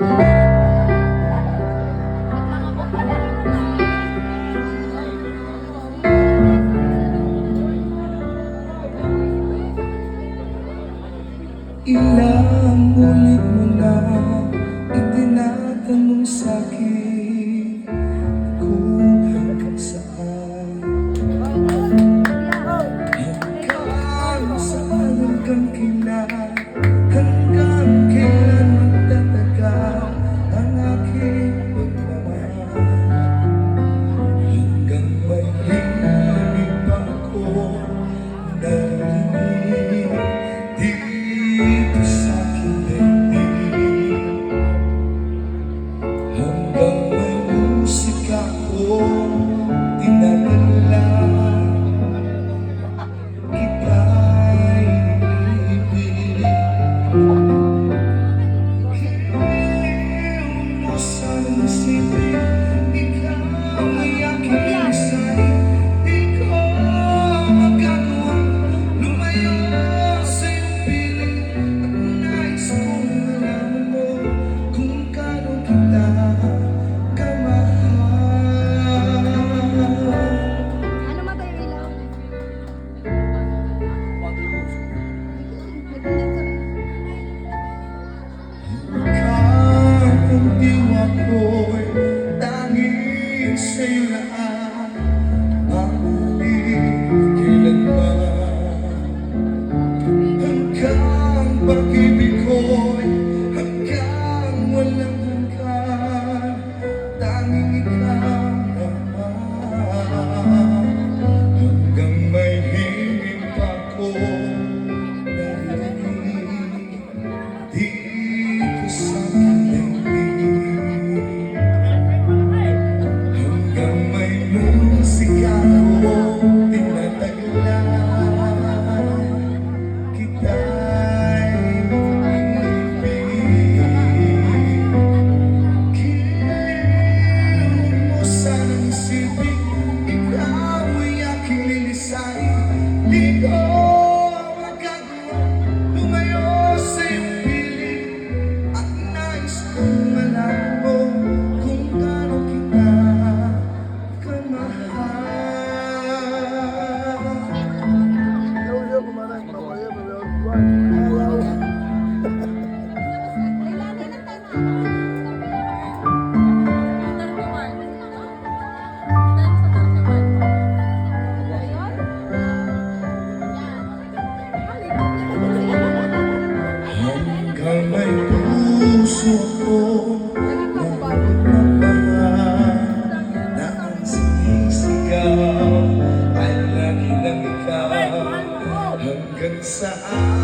Ilang ulit mo na itinatanong sa'kin kung hanggang saan, hanggang saan, hanggang kailan, hanggang kailan magtatagal ang aking pagmamahal, hanggang may hindi pa ako narinig dito sa aking daigdig, hanggang may musika ko dinadala, kita'y ibig. Hiling mo sa isipin, ikaw ay aking isahin. Di ko magagawang lumayo sa iyong piling, at nais kong malaman mo kung gaano kita kamahal. Ano ba tayo ilaw? Ang diwa ko'y tanging sa'yo lahat, mahalin kailanman. Hanggang pag-ibig ko'y hanggang walang hanggan, tanging ikaw naman. Hanggang may hingin pa ko narinig dito sa aking daigdig, hanggang may musika ko tinataglan, kita'y ibig. Kiling mo sanang isipin, ikaw ay aking lilisain. Di ko magagawang lumayo sa iyong piling, at nais kong malaman mo kung gaano kita kamahal. Kailangan ng tanong. Hanggang may puso ko na ang sinisigaw ay lagi ng ikaw, hanggang saan